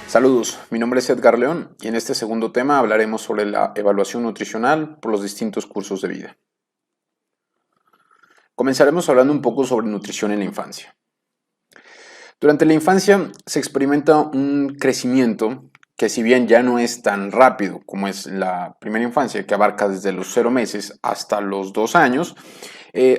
Saludos, mi nombre es Edgar León y en este segundo tema hablaremos sobre la evaluación nutricional por los distintos cursos de vida. Comenzaremos hablando un poco sobre nutrición en la infancia. Durante la infancia se experimenta un crecimiento que, si bien ya no es tan rápido como es la primera infancia, que abarca desde los 0 meses hasta los 2 años,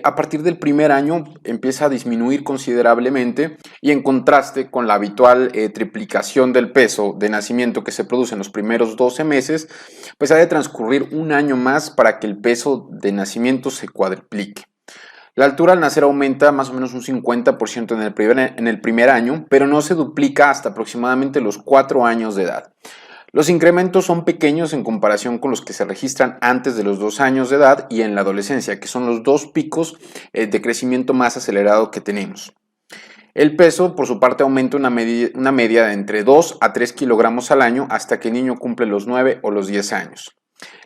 a partir del primer año empieza a disminuir considerablemente, y en contraste con la habitual triplicación del peso de nacimiento que se produce en los primeros 12 meses, pues ha de transcurrir un año más para que el peso de nacimiento se cuadriplique. La altura al nacer aumenta más o menos un 50% en el primer año, pero no se duplica hasta aproximadamente los 4 años de edad. Los incrementos son pequeños en comparación con los que se registran antes de los 2 años de edad y en la adolescencia, que son los dos picos de crecimiento más acelerado que tenemos. El peso, por su parte, aumenta una media de entre 2 a 3 kilogramos al año hasta que el niño cumple los 9 o los 10 años.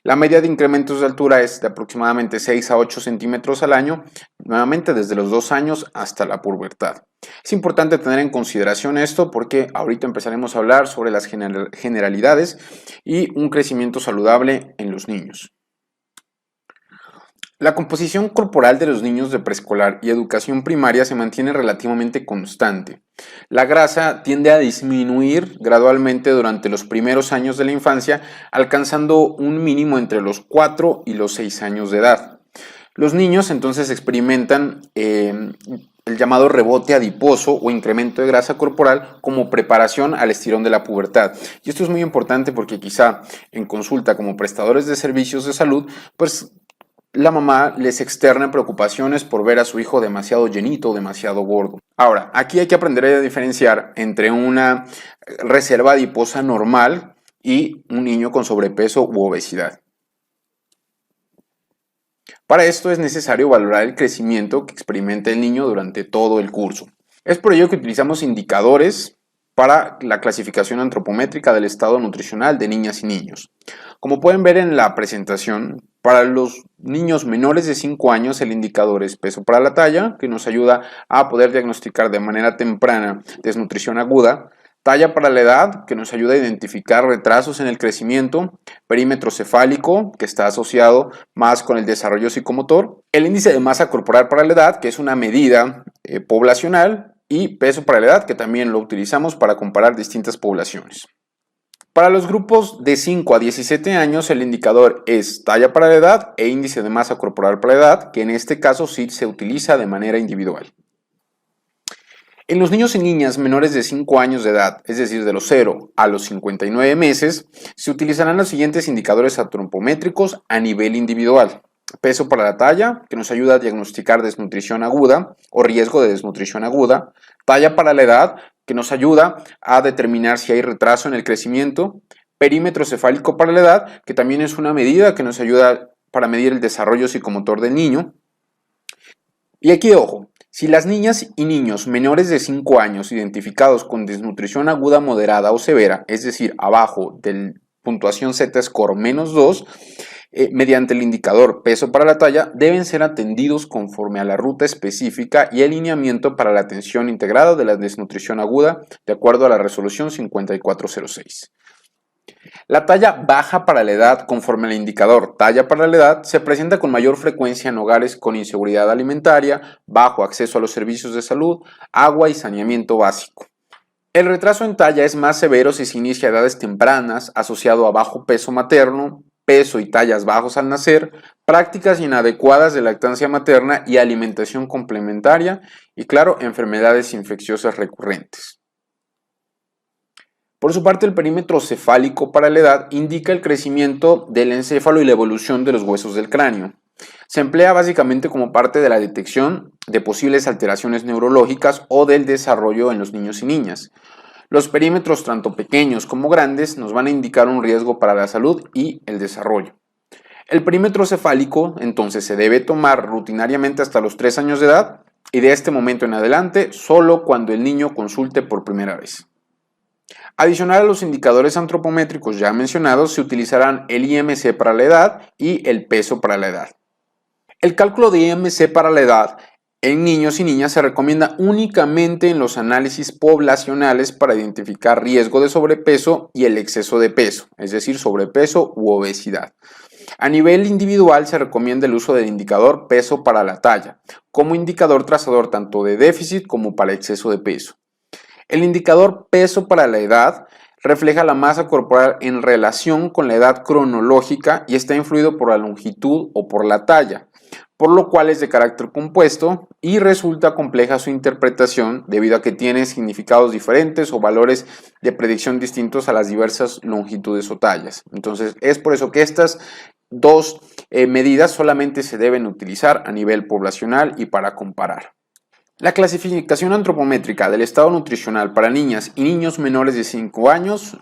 La media de incrementos de altura es de aproximadamente 6 a 8 centímetros al año, nuevamente desde los 2 años hasta la pubertad. Es importante tener en consideración esto porque ahorita empezaremos a hablar sobre las generalidades y un crecimiento saludable en los niños. La composición corporal de los niños de preescolar y educación primaria se mantiene relativamente constante. La grasa tiende a disminuir gradualmente durante los primeros años de la infancia, alcanzando un mínimo entre los 4 y los 6 años de edad. Los niños entonces experimentan el llamado rebote adiposo o incremento de grasa corporal como preparación al estirón de la pubertad. Y esto es muy importante porque quizá en consulta como prestadores de servicios de salud, pues la mamá les externa preocupaciones por ver a su hijo demasiado llenito o demasiado gordo. Ahora, aquí hay que aprender a diferenciar entre una reserva adiposa normal y un niño con sobrepeso u obesidad. Para esto es necesario valorar el crecimiento que experimenta el niño durante todo el curso. Es por ello que utilizamos indicadores para la clasificación antropométrica del estado nutricional de niñas y niños. Como pueden ver en la presentación, para los niños menores de 5 años el indicador es peso para la talla, que nos ayuda a poder diagnosticar de manera temprana desnutrición aguda, talla para la edad, que nos ayuda a identificar retrasos en el crecimiento, perímetro cefálico, que está asociado más con el desarrollo psicomotor, el índice de masa corporal para la edad, que es una medida poblacional, y peso para la edad, que también lo utilizamos para comparar distintas poblaciones. Para los grupos de 5 a 17 años el indicador es talla para la edad e índice de masa corporal para la edad, que en este caso sí se utiliza de manera individual. En los niños y niñas menores de 5 años de edad, es decir, de los 0 a los 59 meses, se utilizarán los siguientes indicadores antropométricos a nivel individual. Peso para la talla, que nos ayuda a diagnosticar desnutrición aguda o riesgo de desnutrición aguda. Talla para la edad, que nos ayuda a determinar si hay retraso en el crecimiento. Perímetro cefálico para la edad, que también es una medida que nos ayuda para medir el desarrollo psicomotor del niño. Y aquí, ojo, si las niñas y niños menores de 5 años identificados con desnutrición aguda moderada o severa, es decir, abajo del puntuación Z-score -2, mediante el indicador peso para la talla, deben ser atendidos conforme a la ruta específica y el lineamiento para la atención integrada de la desnutrición aguda, de acuerdo a la resolución 5406. La talla baja para la edad, conforme al indicador talla para la edad, se presenta con mayor frecuencia en hogares con inseguridad alimentaria, bajo acceso a los servicios de salud, agua y saneamiento básico. El retraso en talla es más severo si se inicia a edades tempranas, asociado a bajo peso materno, peso y tallas bajos al nacer, prácticas inadecuadas de lactancia materna y alimentación complementaria y, claro, enfermedades infecciosas recurrentes. Por su parte, el perímetro cefálico para la edad indica el crecimiento del encéfalo y la evolución de los huesos del cráneo. Se emplea básicamente como parte de la detección de posibles alteraciones neurológicas o del desarrollo en los niños y niñas. Los perímetros, tanto pequeños como grandes, nos van a indicar un riesgo para la salud y el desarrollo. El perímetro cefálico, entonces, se debe tomar rutinariamente hasta los 3 años de edad y de este momento en adelante solo cuando el niño consulte por primera vez. Adicional a los indicadores antropométricos ya mencionados, se utilizarán el IMC para la edad y el peso para la edad. El cálculo de IMC para la edad En niños y niñas se recomienda únicamente en los análisis poblacionales para identificar riesgo de sobrepeso y el exceso de peso, es decir, sobrepeso u obesidad. A nivel individual se recomienda el uso del indicador peso para la talla, como indicador trazador tanto de déficit como para exceso de peso. El indicador peso para la edad refleja la masa corporal en relación con la edad cronológica y está influido por la longitud o por la talla, por lo cual es de carácter compuesto y resulta compleja su interpretación debido a que tiene significados diferentes o valores de predicción distintos a las diversas longitudes o tallas. Entonces es por eso que estas dos medidas solamente se deben utilizar a nivel poblacional y para comparar. La clasificación antropométrica del estado nutricional para niñas y niños menores de 5 años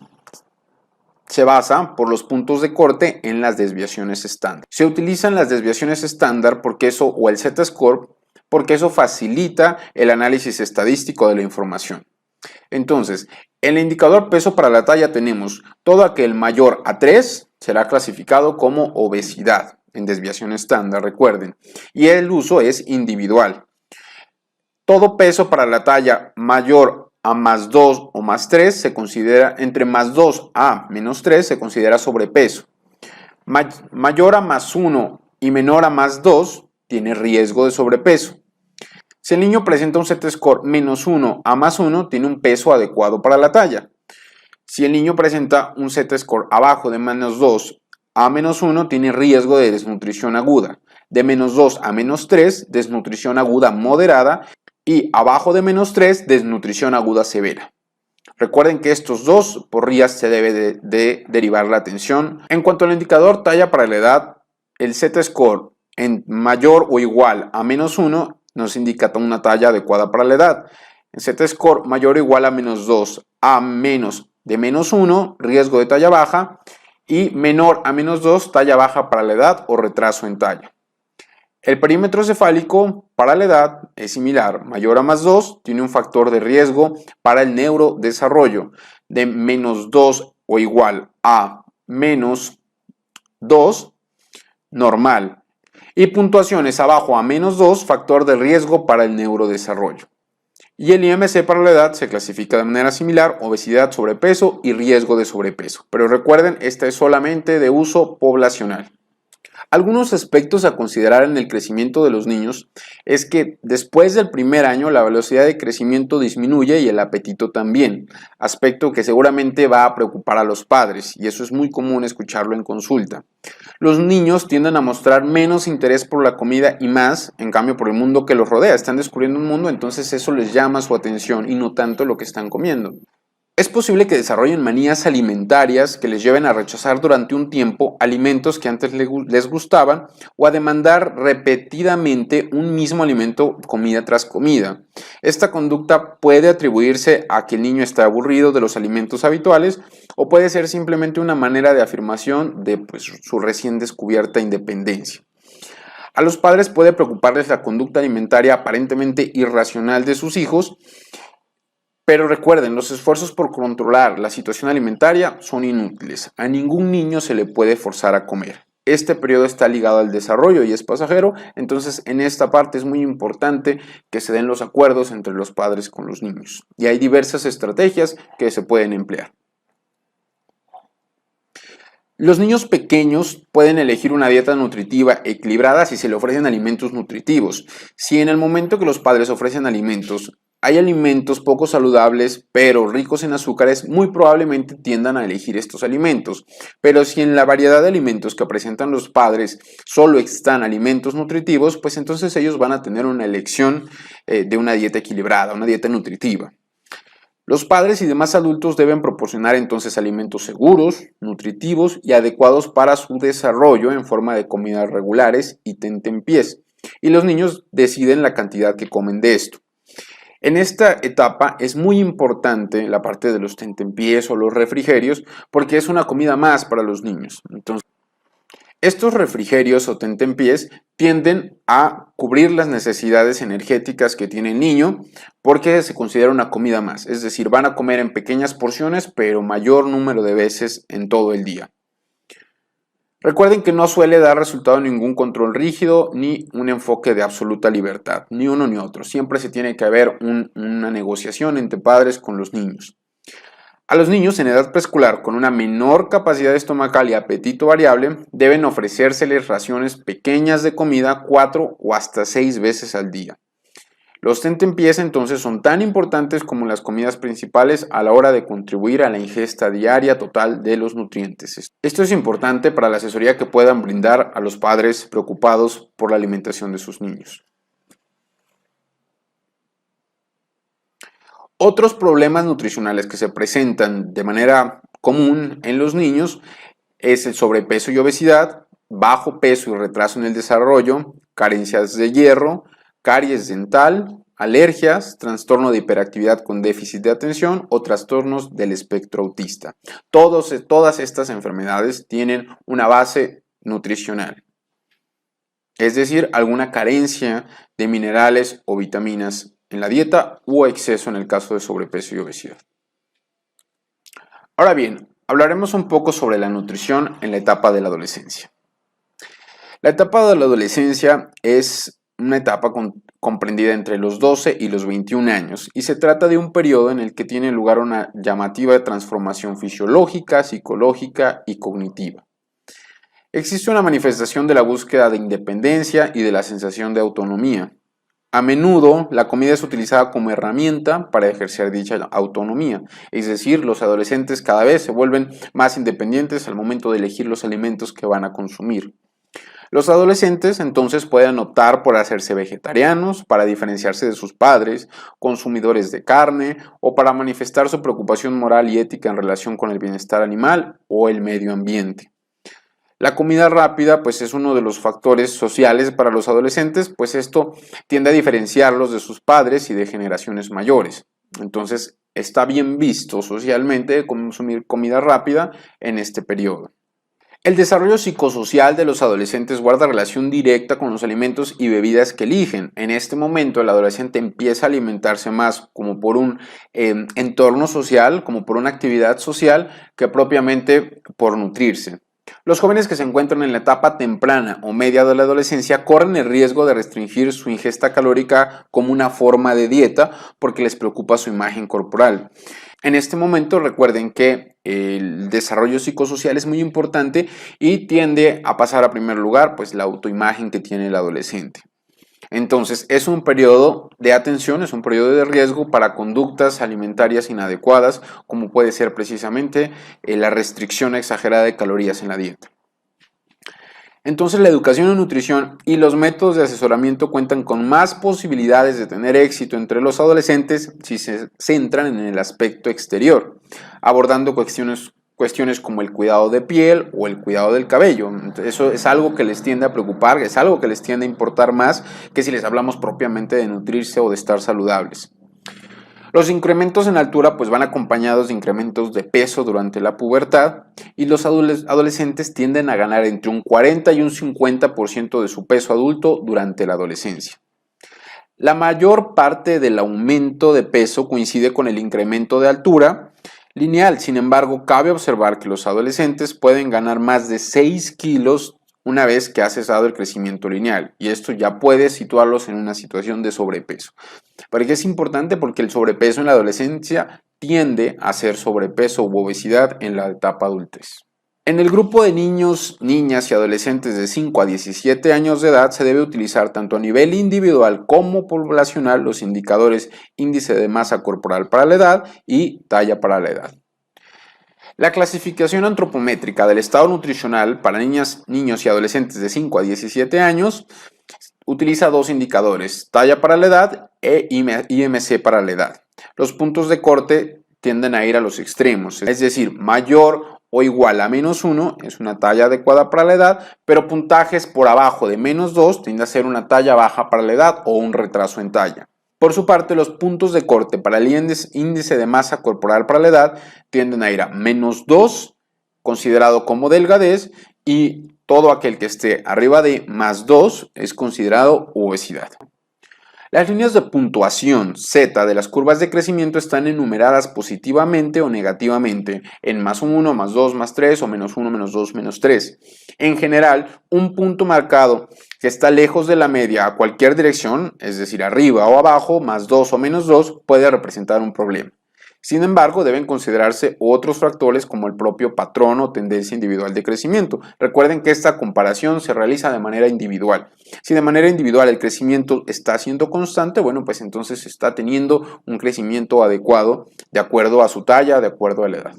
se basa por los puntos de corte en las desviaciones estándar. Se utilizan las desviaciones estándar porque eso, o el Z-score, porque eso facilita el análisis estadístico de la información. Entonces, en el indicador peso para la talla tenemos todo aquel mayor a 3 será clasificado como obesidad en desviación estándar, recuerden, y el uso es individual. Todo peso para la talla mayor a más 2 o más 3 se considera, entre más 2 a menos 3 se considera sobrepeso. Mayor a más 1 y menor a más 2 tiene riesgo de sobrepeso. Si el niño presenta un Z-score menos 1 a más 1, tiene un peso adecuado para la talla. Si el niño presenta un Z-score abajo de menos 2 a menos 1, tiene riesgo de desnutrición aguda. De menos 2 a menos 3, desnutrición aguda moderada. Y abajo de menos 3, desnutrición aguda severa. Recuerden que estos dos porrías se debe de derivar la atención. En cuanto al indicador talla para la edad, el Z-score en mayor o igual a menos 1 nos indica una talla adecuada para la edad. El Z-score mayor o igual a menos 2 a menos de menos 1, riesgo de talla baja, y menor a menos 2, talla baja para la edad o retraso en talla. El perímetro cefálico para la edad es similar, mayor a más 2, tiene un factor de riesgo para el neurodesarrollo de menos 2 o igual a menos 2, normal. Y puntuaciones abajo a menos 2, factor de riesgo para el neurodesarrollo. Y el IMC para la edad se clasifica de manera similar, obesidad, sobrepeso y riesgo de sobrepeso. Pero recuerden, esta es solamente de uso poblacional. Algunos aspectos a considerar en el crecimiento de los niños es que después del primer año la velocidad de crecimiento disminuye y el apetito también, aspecto que seguramente va a preocupar a los padres y eso es muy común escucharlo en consulta. Los niños tienden a mostrar menos interés por la comida y más, en cambio, por el mundo que los rodea. Están descubriendo un mundo, entonces eso les llama su atención y no tanto lo que están comiendo. Es posible que desarrollen manías alimentarias que les lleven a rechazar durante un tiempo alimentos que antes les gustaban o a demandar repetidamente un mismo alimento comida tras comida. Esta conducta puede atribuirse a que el niño está aburrido de los alimentos habituales o puede ser simplemente una manera de afirmación de su recién descubierta independencia. A los padres puede preocuparles la conducta alimentaria aparentemente irracional de sus hijos. Pero recuerden, los esfuerzos por controlar la situación alimentaria son inútiles. A ningún niño se le puede forzar a comer. Este periodo está ligado al desarrollo y es pasajero, entonces en esta parte es muy importante que se den los acuerdos entre los padres con los niños. Y hay diversas estrategias que se pueden emplear. Los niños pequeños pueden elegir una dieta nutritiva equilibrada si se le ofrecen alimentos nutritivos. Si en el momento que los padres ofrecen alimentos, hay alimentos poco saludables pero ricos en azúcares, muy probablemente tiendan a elegir estos alimentos. Pero si en la variedad de alimentos que presentan los padres solo están alimentos nutritivos, pues entonces ellos van a tener una elección de una dieta equilibrada, una dieta nutritiva. Los padres y demás adultos deben proporcionar entonces alimentos seguros, nutritivos y adecuados para su desarrollo en forma de comidas regulares y tentempiés. Y los niños deciden la cantidad que comen de esto. En esta etapa es muy importante la parte de los tentempiés o los refrigerios porque es una comida más para los niños. Entonces, estos refrigerios o tentempiés tienden a cubrir las necesidades energéticas que tiene el niño porque se considera una comida más, es decir, van a comer en pequeñas porciones pero mayor número de veces en todo el día. Recuerden que no suele dar resultado ningún control rígido ni un enfoque de absoluta libertad, ni uno ni otro. Siempre se tiene que haber una negociación entre padres con los niños. A los niños en edad preescolar con una menor capacidad estomacal y apetito variable deben ofrecérseles raciones pequeñas de comida 4 o hasta 6 veces al día. Los tentempiés entonces son tan importantes como las comidas principales a la hora de contribuir a la ingesta diaria total de los nutrientes. Esto es importante para la asesoría que puedan brindar a los padres preocupados por la alimentación de sus niños. Otros problemas nutricionales que se presentan de manera común en los niños es el sobrepeso y obesidad, bajo peso y retraso en el desarrollo, carencias de hierro, caries dental, alergias, trastorno de hiperactividad con déficit de atención o trastornos del espectro autista. Todas estas enfermedades tienen una base nutricional, es decir, alguna carencia de minerales o vitaminas en la dieta o exceso en el caso de sobrepeso y obesidad. Ahora bien, hablaremos un poco sobre la nutrición en la etapa de la adolescencia. La etapa de la adolescencia es una etapa comprendida entre los 12 y los 21 años y se trata de un periodo en el que tiene lugar una llamativa transformación fisiológica, psicológica y cognitiva. Existe una manifestación de la búsqueda de independencia y de la sensación de autonomía. A menudo, la comida es utilizada como herramienta para ejercer dicha autonomía, es decir, los adolescentes cada vez se vuelven más independientes al momento de elegir los alimentos que van a consumir. Los adolescentes entonces pueden optar por hacerse vegetarianos para diferenciarse de sus padres, consumidores de carne o para manifestar su preocupación moral y ética en relación con el bienestar animal o el medio ambiente. La comida rápida pues es uno de los factores sociales para los adolescentes, pues esto tiende a diferenciarlos de sus padres y de generaciones mayores. Entonces está bien visto socialmente consumir comida rápida en este periodo. El desarrollo psicosocial de los adolescentes guarda relación directa con los alimentos y bebidas que eligen. En este momento el adolescente empieza a alimentarse más como por un entorno social, como por una actividad social, que propiamente por nutrirse. Los jóvenes que se encuentran en la etapa temprana o media de la adolescencia corren el riesgo de restringir su ingesta calórica como una forma de dieta porque les preocupa su imagen corporal. En este momento recuerden que el desarrollo psicosocial es muy importante y tiende a pasar a primer lugar pues la autoimagen que tiene el adolescente. Entonces es un periodo de atención, es un periodo de riesgo para conductas alimentarias inadecuadas, como puede ser precisamente la restricción exagerada de calorías en la dieta. Entonces la educación en nutrición y los métodos de asesoramiento cuentan con más posibilidades de tener éxito entre los adolescentes si se centran en el aspecto exterior, abordando cuestiones como el cuidado de piel o el cuidado del cabello. Eso es algo que les tiende a preocupar, es algo que les tiende a importar más que si les hablamos propiamente de nutrirse o de estar saludables. Los incrementos en altura pues van acompañados de incrementos de peso durante la pubertad y los adolescentes tienden a ganar entre un 40 y un 50% de su peso adulto durante la adolescencia. La mayor parte del aumento de peso coincide con el incremento de altura lineal. Sin embargo, cabe observar que los adolescentes pueden ganar más de 6 kilos una vez que ha cesado el crecimiento lineal, y esto ya puede situarlos en una situación de sobrepeso. ¿Para qué es importante? Porque el sobrepeso en la adolescencia tiende a ser sobrepeso u obesidad en la etapa adultez. En el grupo de niños, niñas y adolescentes de 5 a 17 años de edad se debe utilizar tanto a nivel individual como poblacional los indicadores índice de masa corporal para la edad y talla para la edad. La clasificación antropométrica del estado nutricional para niñas, niños y adolescentes de 5 a 17 años utiliza dos indicadores, talla para la edad e IMC para la edad. Los puntos de corte tienden a ir a los extremos, es decir, mayor o igual a -1 es una talla adecuada para la edad, pero puntajes por abajo de -2 tiende a ser una talla baja para la edad o un retraso en talla. Por su parte, los puntos de corte para el índice de masa corporal para la edad tienden a ir a -2, considerado como delgadez, y todo aquel que esté arriba de +2 es considerado obesidad. Las líneas de puntuación Z de las curvas de crecimiento están enumeradas positivamente o negativamente en +1, +2, +3 o -1, -2, -3. En general, un punto marcado que está lejos de la media a cualquier dirección, es decir, arriba o abajo, +2 o -2, puede representar un problema. Sin embargo, deben considerarse otros factores como el propio patrón o tendencia individual de crecimiento. Recuerden que esta comparación se realiza de manera individual. Si de manera individual el crecimiento está siendo constante, bueno, pues entonces está teniendo un crecimiento adecuado de acuerdo a su talla, de acuerdo a la edad.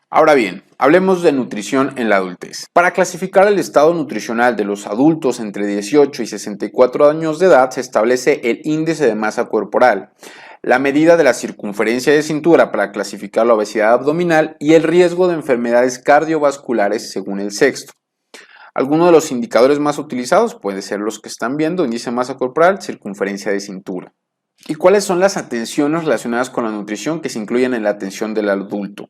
Ahora bien, hablemos de nutrición en la adultez. Para clasificar el estado nutricional de los adultos entre 18 y 64 años de edad, se establece el índice de masa corporal, la medida de la circunferencia de cintura para clasificar la obesidad abdominal y el riesgo de enfermedades cardiovasculares según el sexo. Algunos de los indicadores más utilizados pueden ser los que están viendo: índice de masa corporal, circunferencia de cintura. ¿Y cuáles son las atenciones relacionadas con la nutrición que se incluyen en la atención del adulto?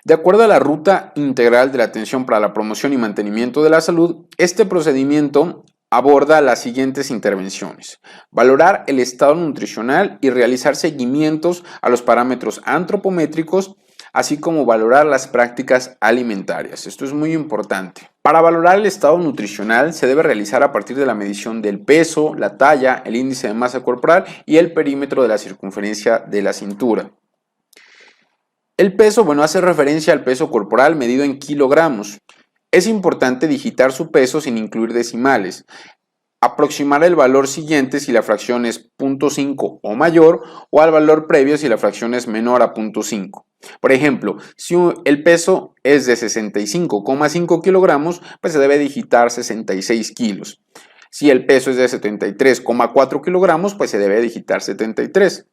De acuerdo a la Ruta Integral de la Atención para la Promoción y Mantenimiento de la Salud, este procedimiento aborda las siguientes intervenciones: valorar el estado nutricional y realizar seguimientos a los parámetros antropométricos, así como valorar las prácticas alimentarias. Esto es muy importante. Para valorar el estado nutricional se debe realizar a partir de la medición del peso, la talla, el índice de masa corporal y el perímetro de la circunferencia de la cintura. El peso, hace referencia al peso corporal medido en kilogramos. Es importante digitar su peso sin incluir decimales. Aproximar el valor siguiente si la fracción es 0.5 o mayor, o al valor previo si la fracción es menor a 0.5. Por ejemplo, si el peso es de 65,5 kilogramos, pues se debe digitar 66 kilos. Si el peso es de 73,4 kilogramos, pues se debe digitar 73.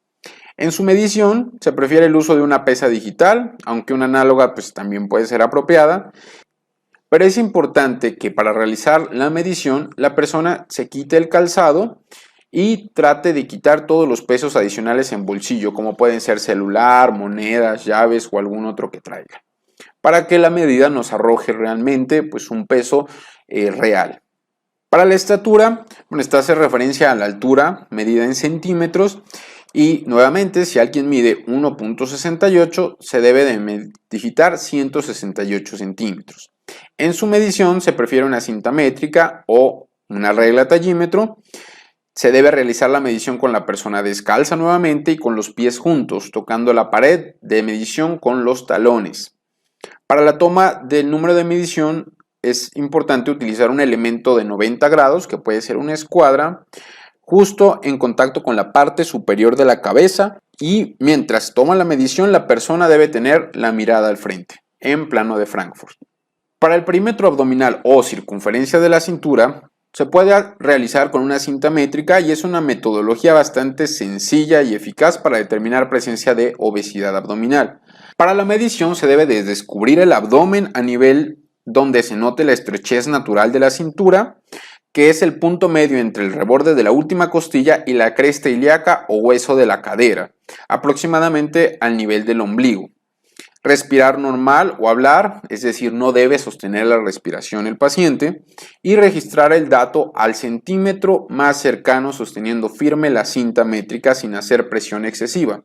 En su medición se prefiere el uso de una pesa digital, aunque una análoga pues también puede ser apropiada. Pero es importante que para realizar la medición la persona se quite el calzado y trate de quitar todos los pesos adicionales en bolsillo, como pueden ser celular, monedas, llaves o algún otro que traiga, para que la medida nos arroje realmente pues un peso real. Para la estatura, esta hace referencia a la altura medida en centímetros. Y nuevamente, si alguien mide 1.68, se debe de digitar 168 centímetros. En su medición se prefiere una cinta métrica o una regla tallímetro. Se debe realizar la medición con la persona descalza nuevamente y con los pies juntos, tocando la pared de medición con los talones. Para la toma del número de medición es importante utilizar un elemento de 90 grados, que puede ser una escuadra, justo en contacto con la parte superior de la cabeza, y mientras toma la medición la persona debe tener la mirada al frente, en plano de Frankfurt. Para el perímetro abdominal o circunferencia de la cintura se puede realizar con una cinta métrica y es una metodología bastante sencilla y eficaz para determinar presencia de obesidad abdominal. Para la medición se debe de descubrir el abdomen a nivel donde se note la estrechez natural de la cintura, que es el punto medio entre el reborde de la última costilla y la cresta ilíaca o hueso de la cadera, aproximadamente al nivel del ombligo. Respirar normal o hablar, es decir, no debe sostener la respiración el paciente, y registrar el dato al centímetro más cercano sosteniendo firme la cinta métrica sin hacer presión excesiva.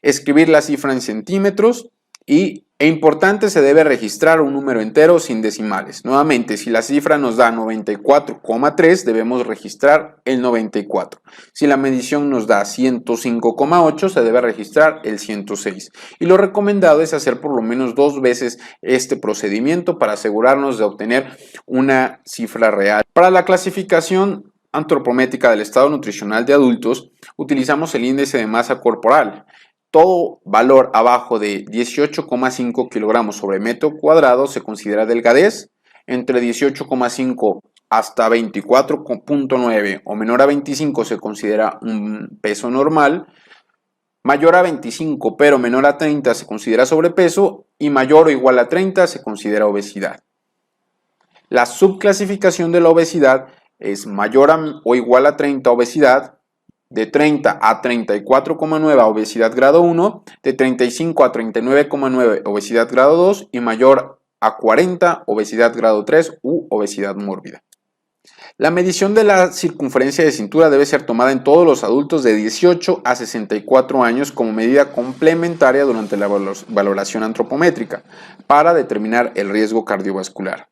Escribir la cifra en centímetros e importante, se debe registrar un número entero sin decimales. Nuevamente, si la cifra nos da 94,3, debemos registrar el 94. Si la medición nos da 105,8, se debe registrar el 106. Y lo recomendado es hacer por lo menos 2 veces este procedimiento para asegurarnos de obtener una cifra real. Para la clasificación antropométrica del estado nutricional de adultos, utilizamos el índice de masa corporal. Todo valor abajo de 18,5 kilogramos sobre metro cuadrado se considera delgadez. Entre 18,5 hasta 24,9 o menor a 25 se considera un peso normal. Mayor a 25 pero menor a 30 se considera sobrepeso, y mayor o igual a 30 se considera obesidad. La subclasificación de la obesidad es mayor o igual a 30 obesidad, de 30 a 34,9 obesidad grado 1, de 35 a 39,9 obesidad grado 2 y mayor a 40 obesidad grado 3 u obesidad mórbida. La medición de la circunferencia de cintura debe ser tomada en todos los adultos de 18 a 64 años como medida complementaria durante la valoración antropométrica para determinar el riesgo cardiovascular.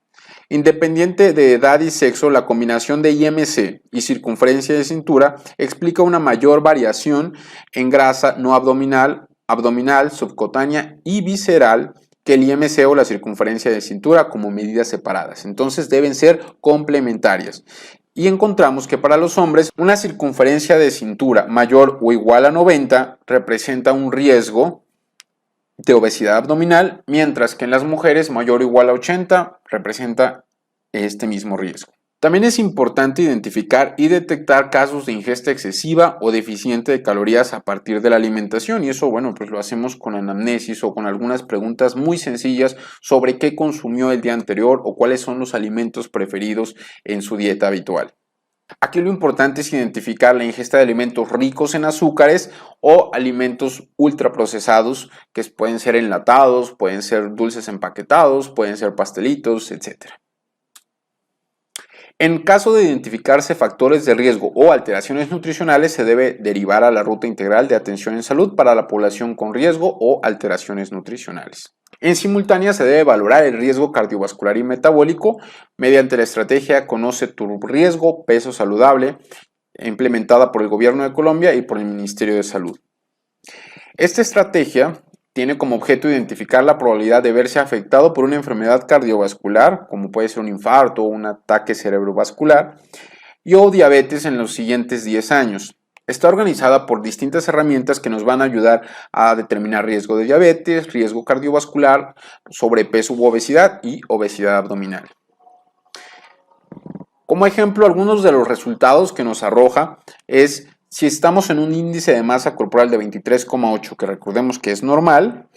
Independiente de edad y sexo, la combinación de IMC y circunferencia de cintura explica una mayor variación en grasa no abdominal, subcutánea y visceral que el IMC o la circunferencia de cintura como medidas separadas. Entonces deben ser complementarias. Y encontramos que para los hombres una circunferencia de cintura mayor o igual a 90 representa un riesgo de obesidad abdominal, mientras que en las mujeres mayor o igual a 80 representa este mismo riesgo. También es importante identificar y detectar casos de ingesta excesiva o deficiente de calorías a partir de la alimentación, y eso, bueno, pues lo hacemos con anamnesis o con algunas preguntas muy sencillas sobre qué consumió el día anterior o cuáles son los alimentos preferidos en su dieta habitual. Aquí lo importante es identificar la ingesta de alimentos ricos en azúcares o alimentos ultraprocesados, que pueden ser enlatados, pueden ser dulces empaquetados, pueden ser pastelitos, etc. En caso de identificarse factores de riesgo o alteraciones nutricionales, se debe derivar a la ruta integral de atención en salud para la población con riesgo o alteraciones nutricionales. En simultánea se debe valorar el riesgo cardiovascular y metabólico mediante la estrategia Conoce tu riesgo, peso saludable, implementada por el Gobierno de Colombia y por el Ministerio de Salud. Esta estrategia tiene como objeto identificar la probabilidad de verse afectado por una enfermedad cardiovascular, como puede ser un infarto o un ataque cerebrovascular, o diabetes en los siguientes 10 años. Está organizada por distintas herramientas que nos van a ayudar a determinar riesgo de diabetes, riesgo cardiovascular, sobrepeso u obesidad y obesidad abdominal. Como ejemplo, algunos de los resultados que nos arroja es si estamos en un índice de masa corporal de 23,8, que recordemos que es normal,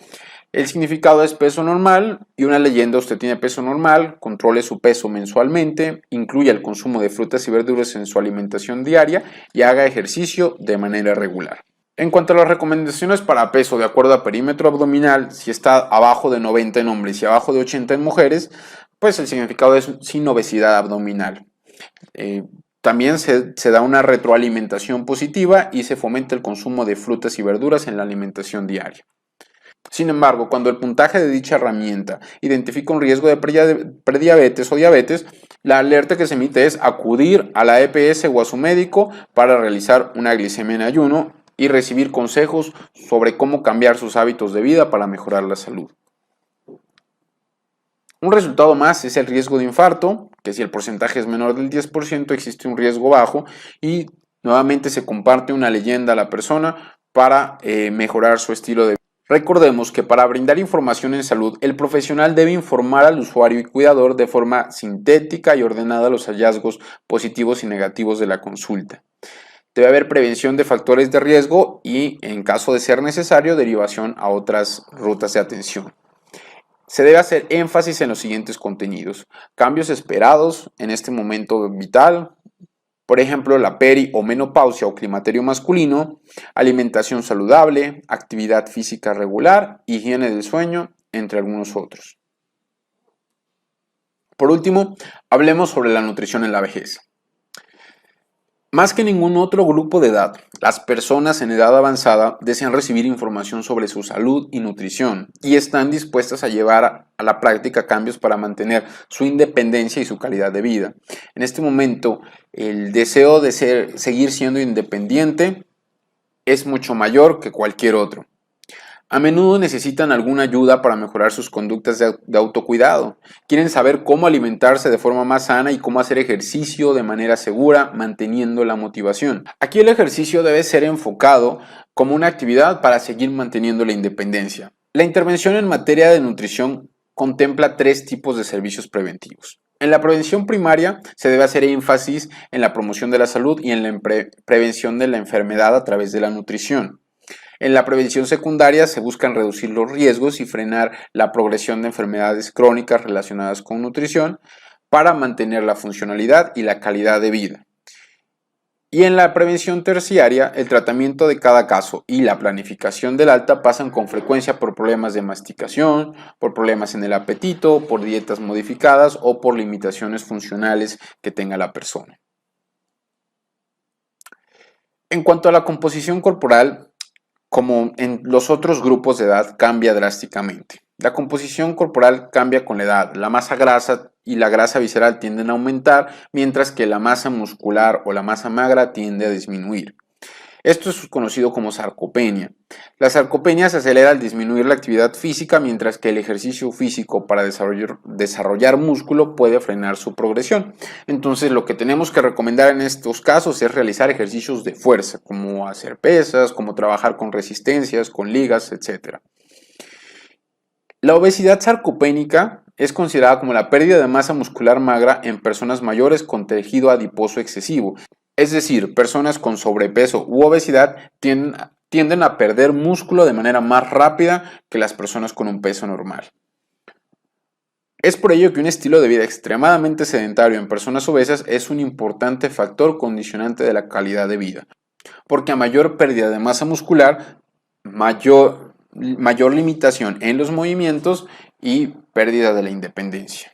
el significado es peso normal y una leyenda: usted tiene peso normal, controle su peso mensualmente, incluya el consumo de frutas y verduras en su alimentación diaria y haga ejercicio de manera regular. En cuanto a las recomendaciones para peso de acuerdo a perímetro abdominal, si está abajo de 90 en hombres y abajo de 80 en mujeres, pues el significado es sin obesidad abdominal. También se da una retroalimentación positiva y se fomenta el consumo de frutas y verduras en la alimentación diaria. Sin embargo, cuando el puntaje de dicha herramienta identifica un riesgo de prediabetes o diabetes, la alerta que se emite es acudir a la EPS o a su médico para realizar una glicemia en ayuno y recibir consejos sobre cómo cambiar sus hábitos de vida para mejorar la salud. Un resultado más es el riesgo de infarto, que si el porcentaje es menor del 10% existe un riesgo bajo y nuevamente se comparte una leyenda a la persona para mejorar su estilo de vida. Recordemos que para brindar información en salud, el profesional debe informar al usuario y cuidador de forma sintética y ordenada los hallazgos positivos y negativos de la consulta. Debe haber prevención de factores de riesgo y, en caso de ser necesario, derivación a otras rutas de atención. Se debe hacer énfasis en los siguientes contenidos: cambios esperados en este momento vital, por ejemplo, la peri o menopausia o climaterio masculino, alimentación saludable, actividad física regular, higiene del sueño, entre algunos otros. Por último, hablemos sobre la nutrición en la vejez. Más que ningún otro grupo de edad, las personas en edad avanzada desean recibir información sobre su salud y nutrición y están dispuestas a llevar a la práctica cambios para mantener su independencia y su calidad de vida. En este momento, el deseo de seguir siendo independiente es mucho mayor que cualquier otro. A menudo necesitan alguna ayuda para mejorar sus conductas de autocuidado. Quieren saber cómo alimentarse de forma más sana y cómo hacer ejercicio de manera segura, manteniendo la motivación. Aquí el ejercicio debe ser enfocado como una actividad para seguir manteniendo la independencia. La intervención en materia de nutrición contempla 3 tipos de servicios preventivos. En la prevención primaria se debe hacer énfasis en la promoción de la salud y en la prevención de la enfermedad a través de la nutrición. En la prevención secundaria se buscan reducir los riesgos y frenar la progresión de enfermedades crónicas relacionadas con nutrición para mantener la funcionalidad y la calidad de vida. Y en la prevención terciaria, el tratamiento de cada caso y la planificación del alta pasan con frecuencia por problemas de masticación, por problemas en el apetito, por dietas modificadas o por limitaciones funcionales que tenga la persona. En cuanto a la composición corporal, como en los otros grupos de edad, cambia drásticamente. La composición corporal cambia con la edad. La masa grasa y la grasa visceral tienden a aumentar, mientras que la masa muscular o la masa magra tiende a disminuir. Esto es conocido como sarcopenia. La sarcopenia se acelera al disminuir la actividad física, mientras que el ejercicio físico para desarrollar músculo puede frenar su progresión. Entonces, lo que tenemos que recomendar en estos casos es realizar ejercicios de fuerza, como hacer pesas, como trabajar con resistencias, con ligas, etc. La obesidad sarcopénica es considerada como la pérdida de masa muscular magra en personas mayores con tejido adiposo excesivo. Es decir, personas con sobrepeso u obesidad tienden a perder músculo de manera más rápida que las personas con un peso normal. Es por ello que un estilo de vida extremadamente sedentario en personas obesas es un importante factor condicionante de la calidad de vida, porque a mayor pérdida de masa muscular, mayor limitación en los movimientos y pérdida de la independencia.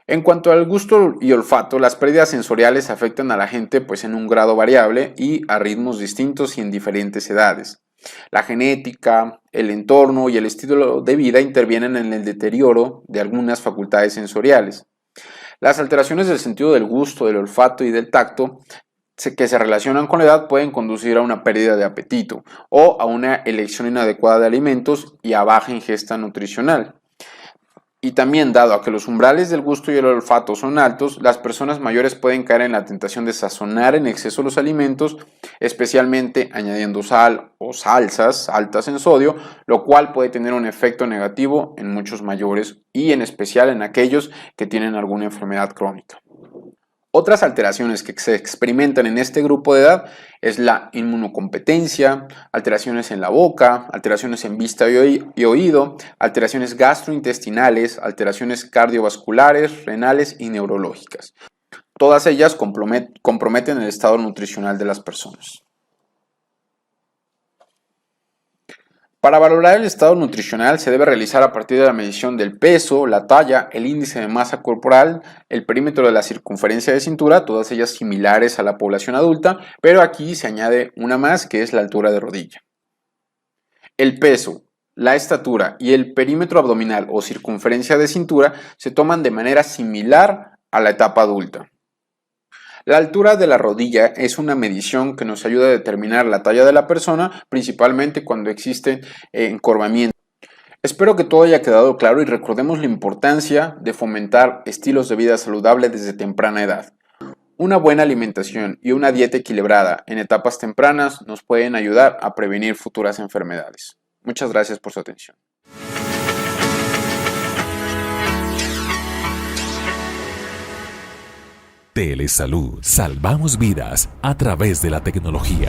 En cuanto al gusto y olfato, las pérdidas sensoriales afectan a la gente en un grado variable y a ritmos distintos y en diferentes edades. La genética, el entorno y el estilo de vida intervienen en el deterioro de algunas facultades sensoriales. Las alteraciones del sentido del gusto, del olfato y del tacto que se relacionan con la edad pueden conducir a una pérdida de apetito o a una elección inadecuada de alimentos y a baja ingesta nutricional. Y también, dado a que los umbrales del gusto y el olfato son altos, las personas mayores pueden caer en la tentación de sazonar en exceso los alimentos, especialmente añadiendo sal o salsas altas en sodio, lo cual puede tener un efecto negativo en muchos mayores y en especial en aquellos que tienen alguna enfermedad crónica. Otras alteraciones que se experimentan en este grupo de edad es la inmunocompetencia, alteraciones en la boca, alteraciones en vista y oído, alteraciones gastrointestinales, alteraciones cardiovasculares, renales y neurológicas. Todas ellas comprometen el estado nutricional de las personas. Para valorar el estado nutricional se debe realizar a partir de la medición del peso, la talla, el índice de masa corporal, el perímetro de la circunferencia de cintura, todas ellas similares a la población adulta, pero aquí se añade una más que es la altura de rodilla. El peso, la estatura y el perímetro abdominal o circunferencia de cintura se toman de manera similar a la etapa adulta. La altura de la rodilla es una medición que nos ayuda a determinar la talla de la persona, principalmente cuando existe encorvamiento. Espero que todo haya quedado claro y recordemos la importancia de fomentar estilos de vida saludables desde temprana edad. Una buena alimentación y una dieta equilibrada en etapas tempranas nos pueden ayudar a prevenir futuras enfermedades. Muchas gracias por su atención. Telesalud. Salvamos vidas a través de la tecnología.